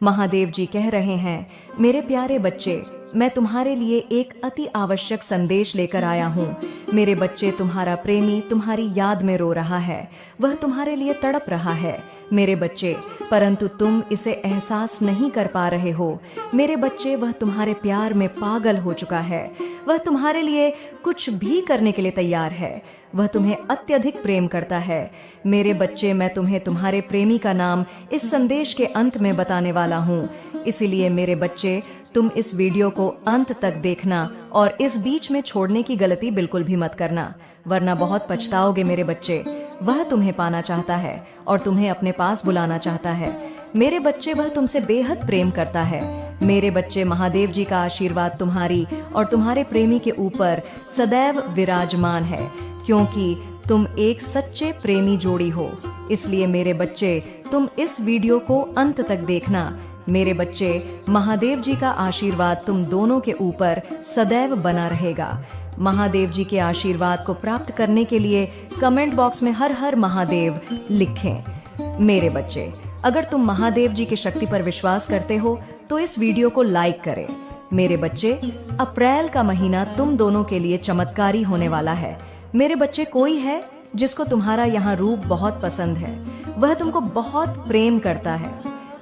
महादेव जी कह रहे हैं, मेरे प्यारे बच्चे, मैं तुम्हारे लिए एक अति आवश्यक संदेश लेकर आया हूँ। मेरे बच्चे, तुम्हारा प्रेमी तुम्हारी याद में रो रहा है, वह तुम्हारे लिए तड़प रहा है मेरे बच्चे, परंतु तुम इसे एहसास नहीं कर पा रहे हो। मेरे बच्चे, वह तुम्हारे प्यार में पागल हो चुका है, वह तुम्हारे लिए कुछ भी करने के लिए तैयार है, वह तुम्हें अत्यधिक प्रेम करता है। मेरे बच्चे, मैं तुम्हें तुम्हारे प्रेमी का नाम इस संदेश के अंत में बताने वाला हूँ। इसीलिए मेरे बच्चे, तुम इस वीडियो को अंत तक देखना और इस बीच में छोड़ने की गलती बिल्कुल भी मत करना, वरना बहुत पछताओगे मेरे बच्चे। वह तुम्हें पाना चाहता है और तुम्हें अपने पास बुलाना चाहता है मेरे बच्चे, वह तुमसे बेहद प्रेम करता है मेरे बच्चे। महादेव जी का आशीर्वाद तुम्हारी और तुम्हारे प्रेमी के ऊपर सदैव विराजमान है, क्योंकि तुम एक सच्चे प्रेमी जोड़ी हो। इसलिए मेरे बच्चे, तुम इस वीडियो को अंत तक देखना मेरे बच्चे। महादेव जी का आशीर्वाद तुम दोनों के ऊपर सदैव बना रहेगा। महादेव जी के आशीर्वाद को प्राप्त करने के लिए कमेंट बॉक्स में हर हर महादेव लिखें मेरे बच्चे। अगर तुम महादेव जी की शक्ति पर विश्वास करते हो तो इस वीडियो को लाइक करें मेरे बच्चे। अप्रैल का महीना तुम दोनों के लिए चमत्कारी होने वाला है मेरे बच्चे। कोई है जिसको तुम्हारा यहाँ रूप बहुत पसंद है, वह तुमको बहुत प्रेम करता है,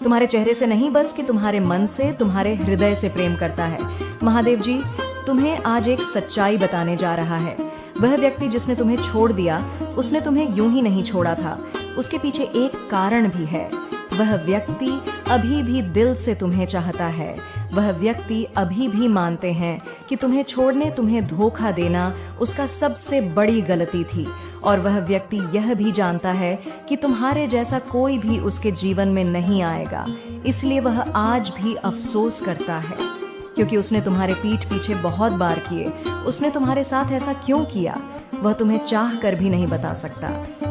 तुम्हारे चेहरे से नहीं बस कि तुम्हारे मन से, तुम्हारे हृदय से प्रेम करता है। महादेव जी तुम्हें आज एक सच्चाई बताने जा रहा है। वह व्यक्ति जिसने तुम्हें छोड़ दिया, उसने तुम्हें यूं ही नहीं छोड़ा था, उसके पीछे एक कारण भी है। वह व्यक्ति अभी भी दिल से तुम्हें चाहता है। वह व्यक्ति अभी भी मानते हैं कि तुम्हें छोड़ने, तुम्हें धोखा देना उसका सबसे बड़ी गलती थी, और वह व्यक्ति यह भी जानता है कि तुम्हारे जैसा कोई भी उसके जीवन में नहीं आएगा। इसलिए वह आज भी अफसोस करता है, क्योंकि उसने तुम्हारे पीठ पीछे बहुत बार किए। उसने तुम्हारे साथ ऐसा क्यों किया, वह तुम्हें चाह कर भी नहीं बता सकता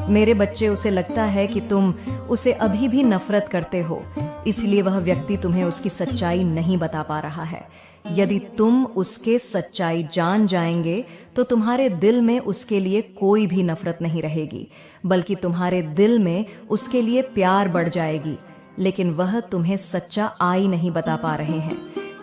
मेरे बच्चे। उसे लगता है कि तुम उसे अभी भी नफरत करते हो, इसलिए वह व्यक्ति तुम्हें उसकी सच्चाई नहीं बता पा रहा है। यदि तुम उसके सच्चाई जान जाएंगे तो तुम्हारे दिल में उसके लिए कोई भी नफरत नहीं रहेगी, बल्कि तुम्हारे दिल में उसके लिए प्यार बढ़ जाएगी। लेकिन वह तुम्हें सच्चा आई नहीं बता पा रहे हैं।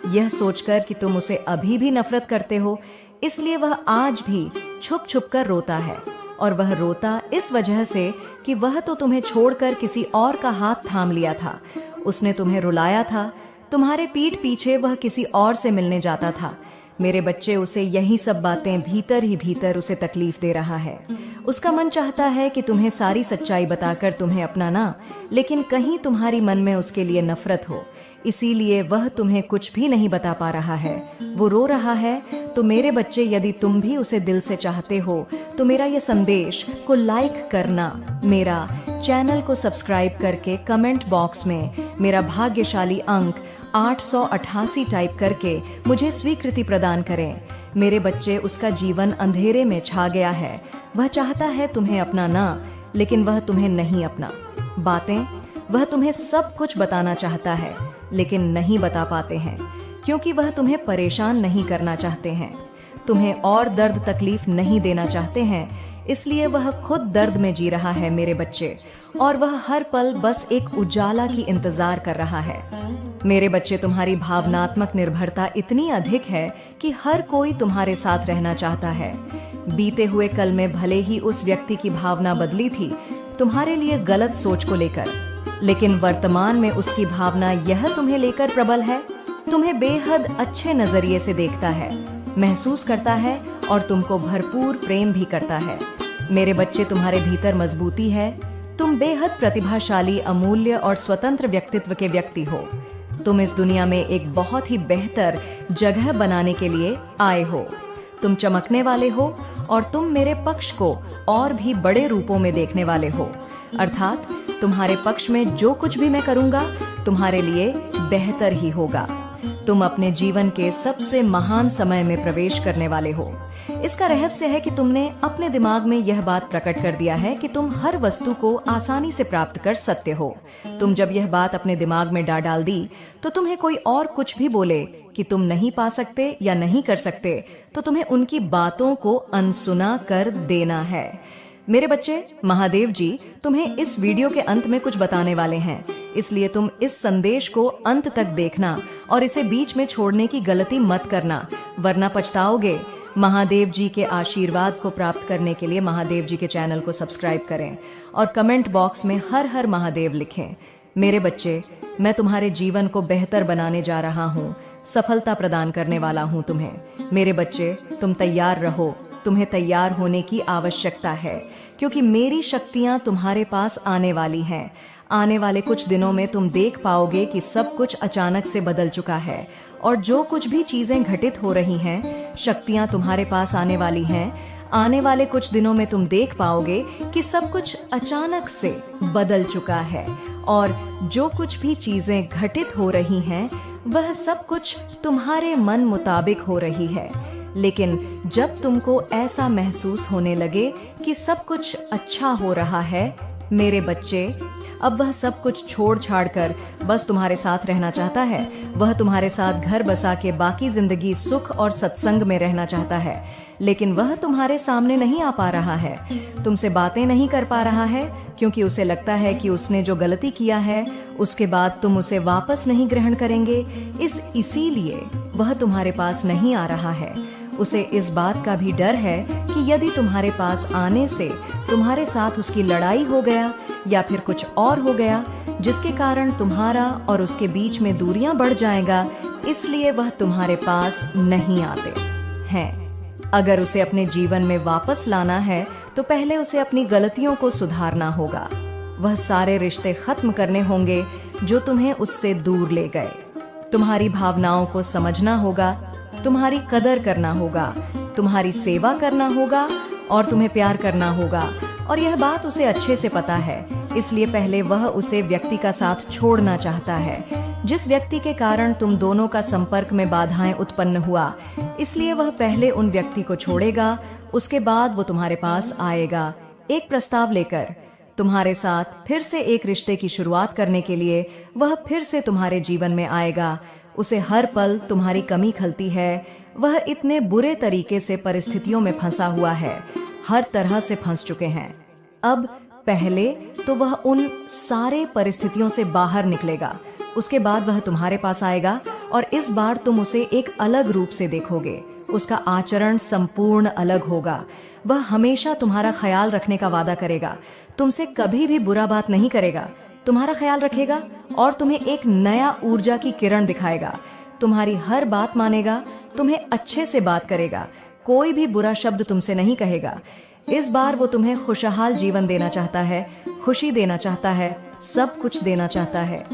यह सोचकर कि तुम उसे अभी भी नफरत करते हो, इसलिए वह आज भी छुप छुप कर रोता है। और वह रोता इस वजह से कि वह तो तुम्हें छोड़कर किसी और का हाथ थाम लिया था, उसने तुम्हें रुलाया था, तुम्हारे पीठ पीछे वह किसी और से मिलने जाता था मेरे बच्चे। उसे यही सब बातें भीतर ही भीतर उसे तकलीफ दे रहा है। उसका मन चाहता है कि तुम्हें सारी सच्चाई बताकर तुम्हें अपनाना, लेकिन कहीं तुम्हारी मन में उसके लिए नफरत हो, इसीलिए वह तुम्हें कुछ भी नहीं बता पा रहा है। वो रो रहा है। तो मेरे बच्चे, यदि तुम भी उसे दिल से चाहते हो तो मेरा ये संदेश को लाइक करना, मेरा चैनल को सब्सक्राइब करके कमेंट बॉक्स में मेरा भाग्यशाली अंक 888 टाइप करके मुझे स्वीकृति प्रदान करें मेरे बच्चे। उसका जीवन अंधेरे में छा गया है। वह चाहता है तुम्हें अपनाना, लेकिन वह तुम्हें नहीं अपना बातें। वह तुम्हें सब कुछ बताना चाहता है, लेकिन नहीं बता पाते हैं, क्योंकि वह तुम्हें परेशान नहीं करना चाहते हैं, तुम्हें और दर्द तकलीफ नहीं देना चाहते हैं। इसलिए वह खुद दर्द में जी रहा है मेरे बच्चे, और वह हर पल बस एक उजाला की इंतजार कर रहा है मेरे बच्चे। तुम्हारी भावनात्मक निर्भरता इतनी अधिक है कि हर कोई तुम्हारे साथ रहना चाहता है। बीते हुए कल में भले ही उस व्यक्ति की भावना बदली थी तुम्हारे लिए गलत सोच को लेकर, लेकिन वर्तमान में उसकी भावना यह तुम्हें लेकर प्रबल है। तुम्हें बेहद अच्छे नजरिए से देखता है, महसूस करता है और तुमको भरपूर प्रेम भी करता है मेरे बच्चे। तुम्हारे भीतर मजबूती है। तुम बेहद प्रतिभाशाली, अमूल्य और स्वतंत्र व्यक्तित्व के व्यक्ति हो। तुम इस दुनिया में एक बहुत ही बेहतर जगह बनाने के लिए आए हो। तुम चमकने वाले हो और तुम मेरे पक्ष को और भी बड़े रूपों में देखने वाले हो। अर्थात तुम्हारे पक्ष में जो कुछ भी मैं करूंगा तुम्हारे लिए बेहतर ही होगा। तुम अपने जीवन के सबसे महान समय में प्रवेश करने वाले हो। इसका रहस्य है कि तुमने अपने दिमाग में यह बात प्रकट कर दिया है कि तुम हर वस्तु को आसानी से प्राप्त कर सकते हो। तुम जब यह बात अपने दिमाग में डाल दी तो तुम्हें कोई और कुछ भी बोले कि तुम नहीं पा सकते या नहीं कर सकते, तो तुम्हें उनकी बातों को अनसुना कर देना है मेरे बच्चे, महादेव जी तुम्हें इस वीडियो के अंत में कुछ बताने वाले हैं, इसलिए तुम इस संदेश को अंत तक देखना और इसे बीच में छोड़ने की गलती मत करना, वरना पछताओगे। महादेव जी के आशीर्वाद को प्राप्त करने के लिए महादेव जी के चैनल को सब्सक्राइब करें और कमेंट बॉक्स में हर हर महादेव लिखें। मेरे बच्चे, मैं तुम्हारे जीवन को बेहतर बनाने जा रहा हूँ, सफलता प्रदान करने वाला हूँ तुम्हें। मेरे बच्चे, तुम तैयार रहो, तुम्हें तैयार होने की आवश्यकता है, क्योंकि मेरी शक्तियां तुम्हारे पास आने वाली हैं। आने वाले कुछ दिनों में तुम देख पाओगे कि सब कुछ अचानक से बदल चुका है और जो कुछ भी चीजें घटित हो रही हैं, शक्तियां तुम्हारे पास आने वाली हैं। आने वाले कुछ दिनों में तुम देख पाओगे कि सब कुछ अचानक से बदल चुका है और जो कुछ भी चीजें घटित हो रही हैं, वह सब कुछ तुम्हारे मन मुताबिक हो रही है। लेकिन जब तुमको ऐसा महसूस होने लगे कि सब कुछ अच्छा हो रहा है, मेरे बच्चे, अब वह सब कुछ छोड़ छाड़ कर बस तुम्हारे साथ रहना चाहता है। वह तुम्हारे साथ घर बसा के बाकी जिंदगी सुख और सत्संग में रहना चाहता है, लेकिन वह तुम्हारे सामने नहीं आ पा रहा है, तुमसे बातें नहीं कर पा रहा है, क्योंकि उसे लगता है कि उसने जो गलती किया है उसके बाद तुम उसे वापस नहीं ग्रहण करेंगे। इसीलिए वह तुम्हारे पास नहीं आ रहा है। उसे इस बात का भी डर है कि यदि तुम्हारे पास आने से तुम्हारे साथ उसकी लड़ाई हो गया या फिर कुछ और हो गया जिसके कारण तुम्हारा और उसके बीच में दूरियां बढ़ जाएगा, इसलिए वह तुम्हारे पास नहीं आते हैं। अगर उसे अपने जीवन में वापस लाना है तो पहले उसे अपनी गलतियों को सुधारना होगा। वह सारे रिश्ते खत्म करने होंगे जो तुम्हें उससे दूर ले गए। तुम्हारी भावनाओं को समझना होगा, तुम्हारी कदर करना होगा, तुम्हारी सेवा करना होगा और तुम्हें प्यार करना होगा। और यह बात उसे अच्छे से पता है, इसलिए पहले वह उसे व्यक्ति का साथ छोड़ना चाहता है, जिस व्यक्ति के कारण तुम दोनों का संपर्क में बाधाएं उत्पन्न हुआ। इसलिए वह पहले उन व्यक्ति को छोड़ेगा, उसके बाद वो तुम्हारे पास आएगा एक प्रस्ताव लेकर। तुम्हारे साथ फिर से एक रिश्ते की शुरुआत करने के लिए वह फिर से तुम्हारे जीवन में आएगा। उसे हर पल तुम्हारी कमी खलती है। वह इतने बुरे तरीके से परिस्थितियों में फंसा हुआ है, हर तरह से फंस चुके हैं। अब पहले तो वह उन सारे परिस्थितियों से बाहर निकलेगा, उसके बाद वह तुम्हारे पास आएगा और इस बार तुम उसे एक अलग रूप से देखोगे। उसका आचरण संपूर्ण अलग होगा। वह हमेशा तुम्हारा ख्याल रखने का वादा करेगा, तुमसे कभी भी बुरा बात नहीं करेगा, तुम्हारा ख्याल रखेगा और तुम्हें एक नया ऊर्जा की किरण दिखाएगा। तुम्हारी हर बात मानेगा, तुम्हें अच्छे से बात करेगा, कोई भी बुरा शब्द तुमसे नहीं कहेगा। इस बार वो तुम्हें खुशहाल जीवन देना चाहता है, खुशी देना चाहता है, सब कुछ देना चाहता है।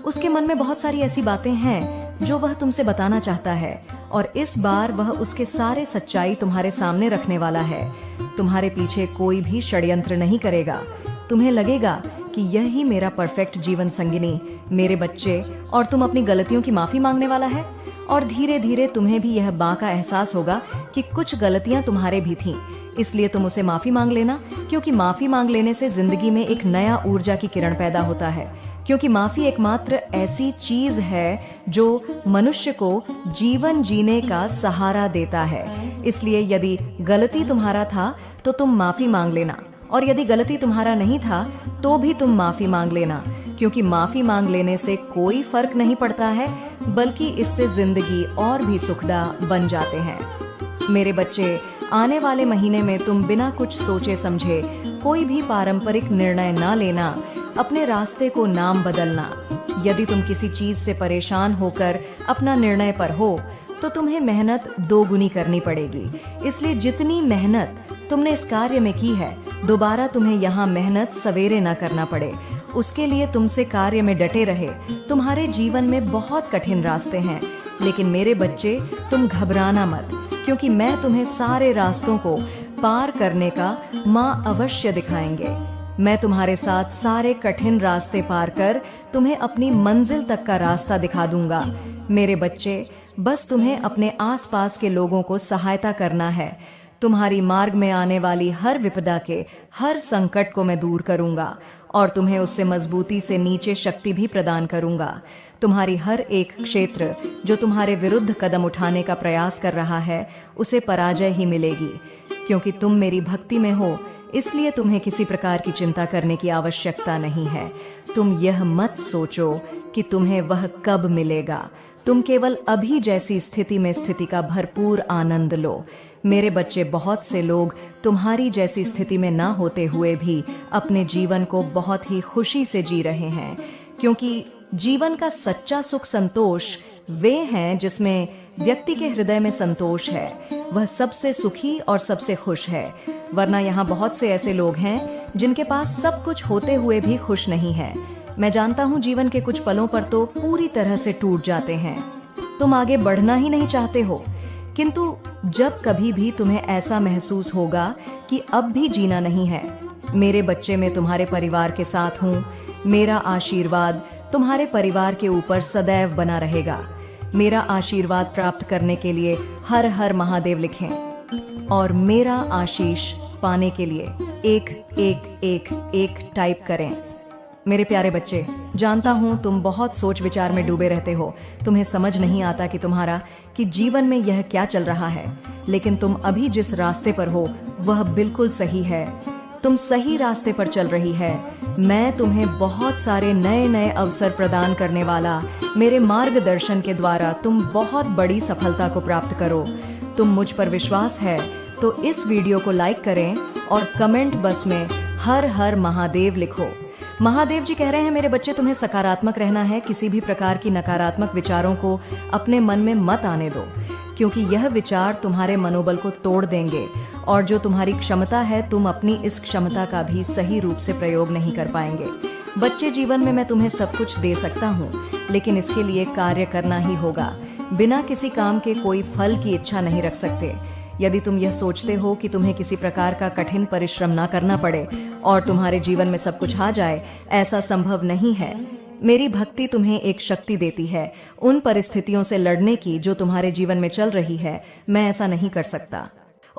उसके मन में बहुत सारी ऐसी बातें हैं जो वह तुमसे बताना चाहता है और इस बार वह उसके सारे सच्चाई तुम्हारे सामने रखने वाला है। तुम्हारे पीछे कोई भी षड्यंत्र नहीं करेगा। तुम्हें लगेगा कि यही मेरा परफेक्ट जीवन संगिनी, मेरे बच्चे, और तुम अपनी गलतियों की माफी मांगने वाला है। और धीरे धीरे तुम्हें भी यह बात का एहसास होगा कि कुछ गलतियां तुम्हारे भी थीं, इसलिए तुम उसे माफी मांग लेना, क्योंकि माफी मांग लेने से जिंदगी में एक नया ऊर्जा की किरण पैदा होता है। क्योंकि माफी एकमात्र ऐसी चीज है जो मनुष्य को जीवन जीने का सहारा देता है। इसलिए यदि गलती तुम्हारा था तो तुम माफी मांग लेना, और यदि गलती तुम्हारा नहीं था तो भी तुम माफी मांग लेना, क्योंकि माफी मांग लेने से कोई फर्क नहीं पड़ता है, बल्कि इससे जिंदगी और भी सुखदा बन जाते हैं। मेरे बच्चे, आने वाले महीने में तुम बिना कुछ सोचे समझे कोई भी पारंपरिक निर्णय ना लेना, अपने रास्ते को नाम बदलना। यदि तुम किसी चीज से परेशान होकर अपना निर्णय पर हो तो तुम्हें मेहनत दोगुनी करनी पड़ेगी। इसलिए जितनी मेहनत तुमने इस कार्य में की है, दोबारा तुम्हें यहाँ मेहनत सवेरे न करना पड़े, उसके लिए तुमसे कार्य में डटे रहे। तुम्हारे जीवन में बहुत कठिन रास्ते हैं, लेकिन मेरे बच्चे, तुम घबराना मत, क्योंकि मैं तुम्हें सारे रास्तों को पार करने का माँ अवश्य दिखाएंगे। मैं तुम्हारे साथ सारे कठिन रास्ते पार कर तुम्हें अपनी मंजिल तक का रास्ता दिखा दूंगा। मेरे बच्चे, बस तुम्हें अपने आसपास के लोगों को सहायता करना है। तुम्हारी मार्ग में आने वाली हर विपदा के हर संकट को मैं दूर करूंगा और तुम्हें उससे मजबूती से नीचे शक्ति भी प्रदान करूंगा। तुम्हारी हर एक क्षेत्र जो तुम्हारे विरुद्ध कदम उठाने का प्रयास कर रहा है, उसे पराजय ही मिलेगी, क्योंकि तुम मेरी भक्ति में हो। इसलिए तुम्हें किसी प्रकार की चिंता करने की आवश्यकता नहीं है। तुम यह मत सोचो कि तुम्हें वह कब मिलेगा। तुम केवल अभी जैसी स्थिति में स्थिति का भरपूर आनंद लो। मेरे बच्चे, बहुत से लोग तुम्हारी जैसी स्थिति में ना होते हुए भी अपने जीवन को बहुत ही खुशी से जी रहे हैं, क्योंकि जीवन का सच्चा सुख संतोष वे हैं जिसमें व्यक्ति के हृदय में संतोष है। वह सबसे सुखी और सबसे खुश है। वरना यहाँ बहुत से ऐसे लोग हैं जिनके पास सब कुछ होते हुए भी खुश नहीं है। मैं जानता हूँ जीवन के कुछ पलों पर तो पूरी तरह से टूट जाते हैं। तुम आगे बढ़ना ही नहीं चाहते हो, किंतु जब कभी भी तुम्हें ऐसा महसूस होगा कि अब भी जीना नहीं है, मेरे बच्चे, मैं तुम्हारे परिवार के साथ हूँ। मेरा आशीर्वाद तुम्हारे परिवार के ऊपर सदैव बना रहेगा। मेरा आशीर्वाद प्राप्त करने के लिए हर हर महादेव लिखें और मेरा आशीष पाने के लिए 111 टाइप करें। मेरे प्यारे बच्चे, जानता हूं तुम बहुत सोच विचार में डूबे रहते हो। तुम्हें समझ नहीं आता कि जीवन में यह क्या चल रहा है, लेकिन तुम अभी जिस रास्ते पर हो वह बिल्कुल सही है। तुम सही रास्ते पर चल रही है। मैं तुम्हें बहुत सारे नए नए अवसर प्रदान करने वाला, मेरे मार्गदर्शन के द्वारा तुम बहुत बड़ी सफलता को प्राप्त करो। तुम मुझ पर विश्वास है तो इस वीडियो को लाइक करें और कमेंट बॉक्स में हर हर महादेव लिखो। महादेव जी कह रहे हैं, मेरे बच्चे, तुम्हें सकारात्मक रहना है। किसी भी प्रकार की नकारात्मक विचारों को अपने मन में मत आने दो, क्योंकि यह विचार तुम्हारे मनोबल को तोड़ देंगे और जो तुम्हारी क्षमता है, तुम अपनी इस क्षमता का भी सही रूप से प्रयोग नहीं कर पाएंगे। बच्चे, जीवन में मैं तुम्हें सब कुछ दे सकता हूँ, लेकिन इसके लिए कार्य करना ही होगा। बिना किसी काम के कोई फल की इच्छा नहीं रख सकते। यदि तुम यह सोचते हो कि तुम्हें किसी प्रकार का कठिन परिश्रम ना करना पड़े और तुम्हारे जीवन में सब कुछ आ जाए, ऐसा संभव नहीं है। मेरी भक्ति तुम्हें एक शक्ति देती है उन परिस्थितियों से लड़ने की जो तुम्हारे जीवन में चल रही है। मैं ऐसा नहीं कर सकता।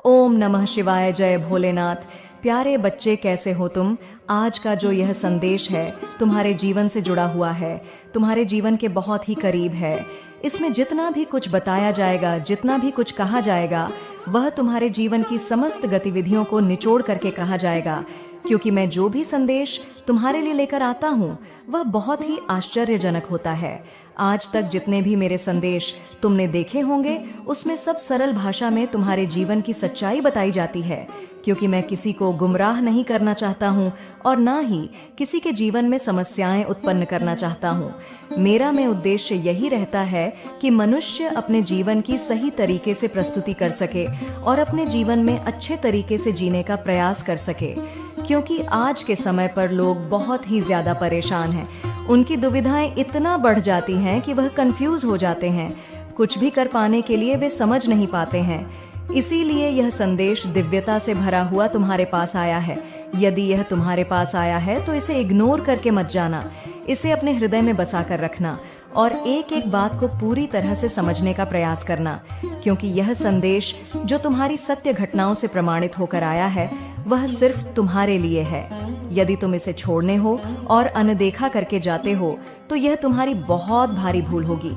ओम नमः शिवाय, जय भोलेनाथ। प्यारे बच्चे, कैसे हो तुम? आज का जो यह संदेश है तुम्हारे जीवन से जुड़ा हुआ है, तुम्हारे जीवन के बहुत ही करीब है। इसमें जितना भी कुछ बताया जाएगा, जितना भी कुछ कहा जाएगा, वह तुम्हारे जीवन की समस्त गतिविधियों को निचोड़ करके कहा जाएगा, क्योंकि मैं जो भी संदेश तुम्हारे लिए लेकर आता हूँ वह बहुत ही आश्चर्यजनक होता है। आज तक जितने भी मेरे संदेश तुमने देखे होंगे, उसमें सब सरल भाषा में तुम्हारे जीवन की सच्चाई बताई जाती है, क्योंकि मैं किसी को गुमराह नहीं करना चाहता हूँ और ना ही किसी के जीवन में समस्याएं उत्पन्न करना चाहता हूँ। मेरा में उद्देश्य यही रहता है कि मनुष्य अपने जीवन की सही तरीके से प्रस्तुति कर सके और अपने जीवन में अच्छे तरीके से जीने का प्रयास कर सके, क्योंकि आज के समय पर लोग बहुत ही ज्यादा परेशान हैं। उनकी दुविधाएं इतना बढ़ जाती हैं कि वह कंफ्यूज हो जाते हैं। कुछ भी कर पाने के लिए वे समझ नहीं पाते हैं। इसीलिए यह संदेश दिव्यता से भरा हुआ तुम्हारे पास आया है। यदि यह तुम्हारे पास आया है तो इसे इग्नोर करके मत जाना। इसे अपने हृदय में बसा कर रखना और एक एक बात को पूरी तरह से समझने का प्रयास करना, क्योंकि यह संदेश जो तुम्हारी सत्य घटनाओं से प्रमाणित होकर आया है वह सिर्फ तुम्हारे लिए है। यदि तुम इसे छोड़ने हो और अनदेखा करके जाते हो तो यह तुम्हारी बहुत भारी भूल होगी।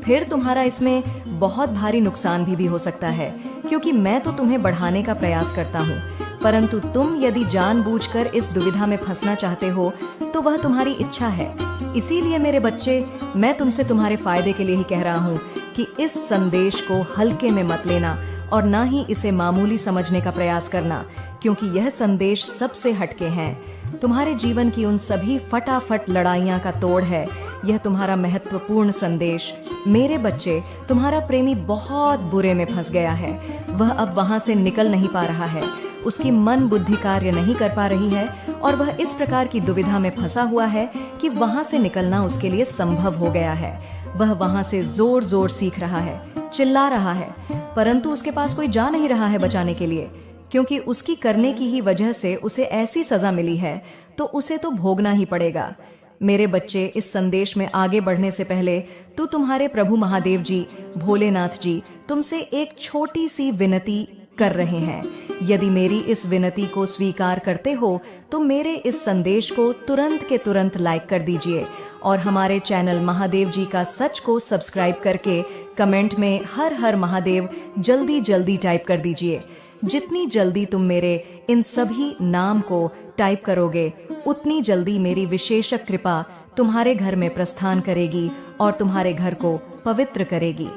फिर तुम्हारा इसमें बहुत भारी नुकसान भी हो सकता है, क्योंकि मैं तो तुम्हें बढ़ाने का प्रयास करता हूँ, परंतु तुम यदि जानबूझकर इस दुविधा में फंसना चाहते हो तो वह तुम्हारी इच्छा है। इसीलिए मेरे बच्चे, मैं तुमसे तुम्हारे फायदे के लिए ही कह रहा हूँ कि इस संदेश को हल्के में मत लेना और ना ही इसे मामूली समझने का प्रयास करना, क्योंकि यह संदेश सबसे हटके हैं। तुम्हारे जीवन की उन सभी फटाफट लड़ाइयाँ का तोड़ है यह तुम्हारा महत्वपूर्ण संदेश। मेरे बच्चे, तुम्हारा प्रेमी बहुत बुरे में फंस गया है। वह अब वहां से निकल नहीं पा रहा है। उसकी मन बुद्धि कार्य नहीं कर पा रही है और वह इस प्रकार की दुविधा में फंसा हुआ है कि वहां से निकलना उसके लिए संभव हो गया है। वह वहां से जोर जोर सीख रहा है, चिल्ला रहा है, परंतु उसके पास कोई जा नहीं रहा है बचाने के लिए, क्योंकि उसकी करने की ही वजह से उसे ऐसी सजा मिली है तो उसे तो भोगना ही पड़ेगा। मेरे बच्चे, इस संदेश में आगे बढ़ने से पहले तो तुम्हारे प्रभु महादेव जी, भोलेनाथ जी तुमसे एक छोटी सी विनती कर रहे हैं। यदि मेरी इस विनती को स्वीकार करते हो तो मेरे इस संदेश को तुरंत के तुरंत लाइक कर दीजिए और हमारे चैनल महादेव जी का सच को सब्सक्राइब करके कमेंट में हर हर महादेव जल्दी जल्दी टाइप कर दीजिए। जितनी जल्दी तुम मेरे इन सभी नाम को टाइप करोगे, उतनी जल्दी मेरी विशेषक कृपा तुम्हारे घर में प्रस्थान करेगी और तुम्हारे घर को पवित्र करेगी।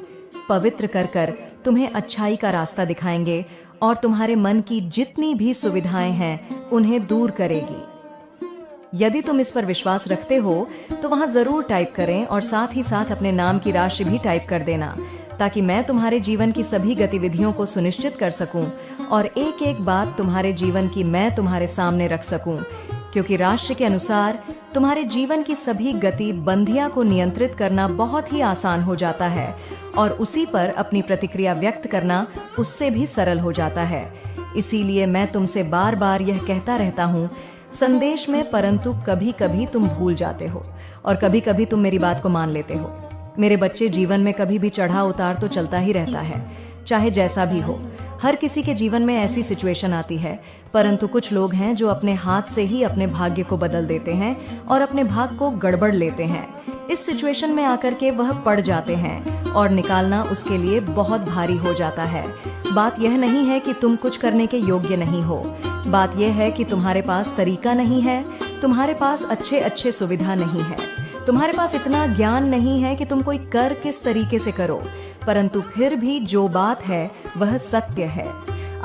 पवित्र कर कर तुम्हें अच्छाई का रास्ता दिखाएंगे और तुम्हारे मन की जितनी भी सुविधाएं हैं उन्हें दूर करेगी। यदि तुम इस पर विश्वास रखते हो तो वहां जरूर टाइप करें और साथ ही साथ अपने नाम की राशि भी टाइप कर देना, ताकि मैं तुम्हारे जीवन की सभी गतिविधियों को सुनिश्चित कर सकूं और एक एक बात तुम्हारे जीवन की मैं तुम्हारे सामने रख सकूं, क्योंकि राशि के अनुसार तुम्हारे जीवन की सभी गति बंधिया को नियंत्रित करना बहुत ही आसान हो जाता है और उसी पर अपनी प्रतिक्रिया व्यक्त करना उससे भी सरल हो जाता है। इसीलिए मैं तुमसे बार बार यह कहता रहता हूँ संदेश में, परंतु कभी कभी तुम भूल जाते हो और कभी कभी तुम मेरी बात को मान लेते हो। मेरे बच्चे, जीवन में कभी भी चढ़ाव उतार तो चलता ही रहता है, चाहे जैसा भी हो। हर किसी के जीवन में ऐसी सिचुएशन आती है, परंतु कुछ लोग हैं जो अपने हाथ से ही अपने भाग्य को बदल देते हैं और अपने भाग को गड़बड़ लेते हैं। इस सिचुएशन में आकर के वह पड़ जाते हैं और निकालना उसके लिए बहुत भारी हो जाता है। बात यह नहीं है कि तुम कुछ करने के योग्य नहीं हो, बात यह है कि तुम्हारे पास तरीका नहीं है, तुम्हारे पास अच्छे अच्छे सुविधा नहीं है, तुम्हारे पास इतना ज्ञान नहीं है कि तुम कोई कर किस तरीके से करो, परंतु फिर भी जो बात है वह सत्य है।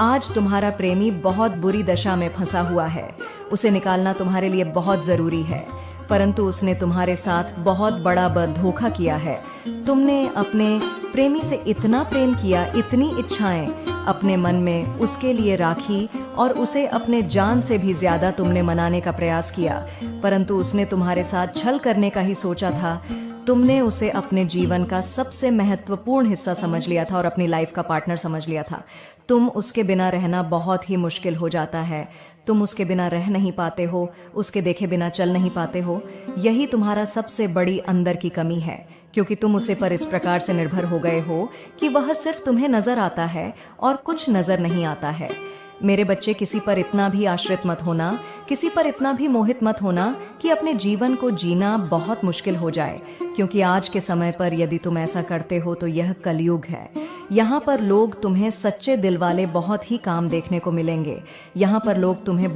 आज तुम्हारा प्रेमी बहुत बुरी दशा में फंसा हुआ है, उसे निकालना तुम्हारे लिए बहुत जरूरी है, परंतु उसने तुम्हारे साथ बहुत बड़ा धोखा किया है। तुमने अपने प्रेमी से इतना प्रेम किया, इतनी इच्छाएं अपने मन में उसके लिए राखी और उसे अपने जान से भी ज्यादा तुमने मनाने का प्रयास किया, परंतु उसने तुम्हारे साथ छल करने का ही सोचा था। तुमने उसे अपने जीवन का सबसे महत्वपूर्ण हिस्सा समझ लिया था और अपनी लाइफ का पार्टनर समझ लिया था। तुम उसके बिना रहना बहुत ही मुश्किल हो जाता है, तुम उसके बिना रह नहीं पाते हो, उसके देखे बिना चल नहीं पाते हो। यही तुम्हारा सबसे बड़ी अंदर की कमी है, क्योंकि तुम उसे पर इस प्रकार से निर्भर हो गए हो कि वह सिर्फ तुम्हें नजर आता है और कुछ नजर नहीं आता है। मेरे बच्चे, किसी पर इतना भी आश्रित मत होना, किसी पर इतना भी मोहित मत होना कि अपने जीवन को जीना बहुत मुश्किल हो जाए, क्योंकि आज के समय पर यदि तुम ऐसा करते हो तो यह कलयुग है। यहाँ पर लोग तुम्हें सच्चे दिल वाले बहुत ही काम देखने को मिलेंगे। यहाँ पर लोग तुम्हें